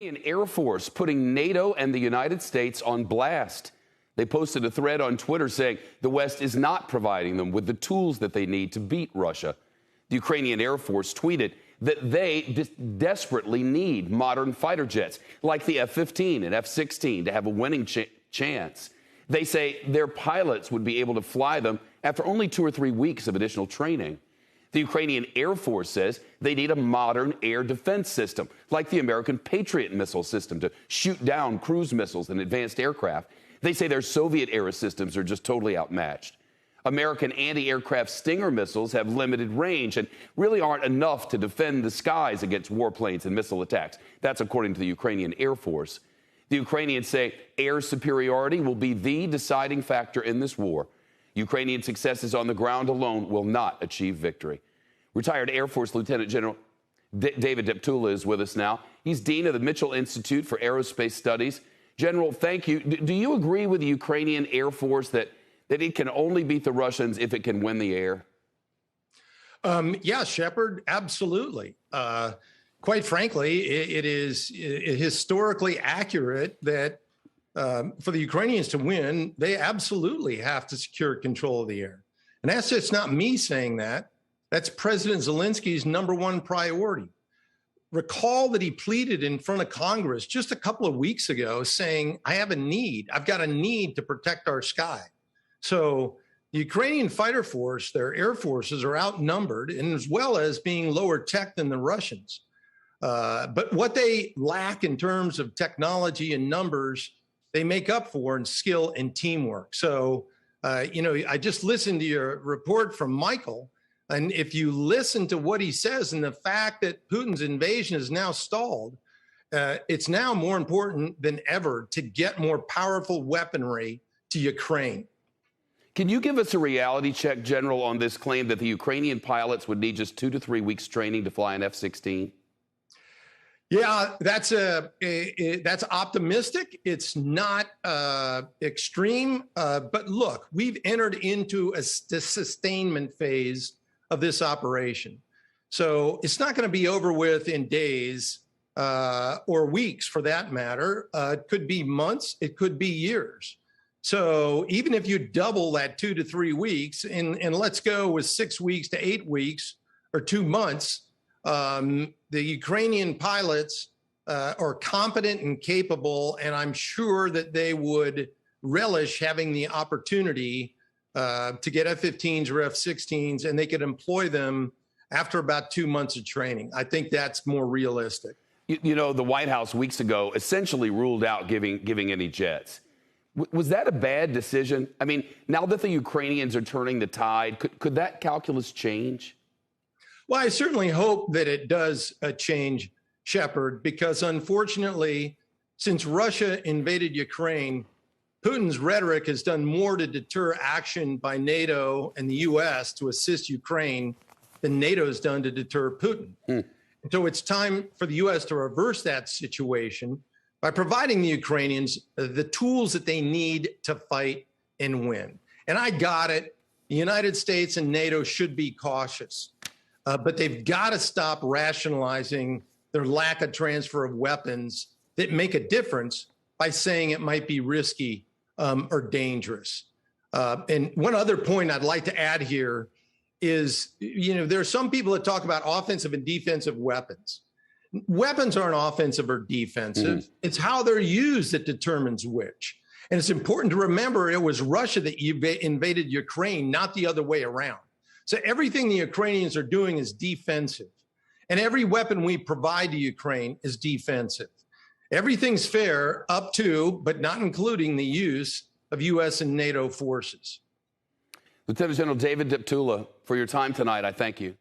An Air Force putting NATO and the United States on blast. They posted a thread on Twitter saying the West is not providing them with the tools that they need to beat Russia. The Ukrainian Air Force tweeted that they desperately need modern fighter jets like the F-15 and F-16 to have a winning chance. They say their pilots would be able to fly them after only 2 or 3 weeks of additional training. The Ukrainian Air Force says they need a modern air defense system, like the American Patriot missile system, to shoot down cruise missiles and advanced aircraft. They say their Soviet-era systems are just totally outmatched. American anti-aircraft Stinger missiles have limited range and really aren't enough to defend the skies against warplanes and missile attacks. That's according to the Ukrainian Air Force. The Ukrainians say air superiority will be the deciding factor in this war. Ukrainian successes on the ground alone will not achieve victory. Retired Air Force Lieutenant General David Deptula is with us now. He's Dean of the Mitchell Institute for Aerospace Studies. General, thank you. Do you agree with the Ukrainian Air Force that it can only beat the Russians if it can win the air? Yeah, Shepard, absolutely. Quite frankly, it is historically accurate that for the Ukrainians to win, they absolutely have to secure control of the air. And that's just not me saying that. That's President Zelensky's #1 priority. Recall that he pleaded in front of Congress just a couple of weeks ago saying, I've got a need to protect our sky. So the Ukrainian fighter force, their air forces are outnumbered, and as well as being lower tech than the Russians. But what they lack in terms of technology and numbers, they make up for in skill and teamwork. So, I just listened to your report from Michael, and if you listen to what he says and the fact that Putin's invasion is now stalled, it's now more important than ever to get more powerful weaponry to Ukraine. Can you give us a reality check, General, on this claim that the Ukrainian pilots would need just 2 to 3 weeks training to fly an F-16? Yeah, that's optimistic. It's not extreme. But look, we've entered into the sustainment phase of this operation. So it's not going to be over with in days or weeks, for that matter. It could be months. It could be years. So even if you double that 2 to 3 weeks, and let's go with 6 weeks to 8 weeks or 2 months, the Ukrainian pilots are competent and capable, and I'm sure that they would relish having the opportunity to get F-15s or F-16s, and they could employ them after about 2 months of training. I think that's more realistic. You know, the White House weeks ago essentially ruled out giving any jets. Was that a bad decision? I mean, now that the Ukrainians are turning the tide, could that calculus change? Well, I certainly hope that it does change, Shepard, because unfortunately, since Russia invaded Ukraine, Putin's rhetoric has done more to deter action by NATO and the U.S. to assist Ukraine than NATO's done to deter Putin. And so it's time for the U.S. to reverse that situation by providing the Ukrainians the tools that they need to fight and win. And I got it. The United States and NATO should be cautious, but they've got to stop rationalizing their lack of transfer of weapons that make a difference by saying it might be risky or dangerous. And one other point I'd like to add here is, there are some people that talk about offensive and defensive weapons. Weapons aren't offensive or defensive. It's how they're used that determines which. And it's important to remember it was Russia that invaded Ukraine, not the other way around. So everything the Ukrainians are doing is defensive. And every weapon we provide to Ukraine is defensive. Everything's fair up to, but not including, the use of U.S. and NATO forces. Lieutenant General David Deptula, for your time tonight, I thank you.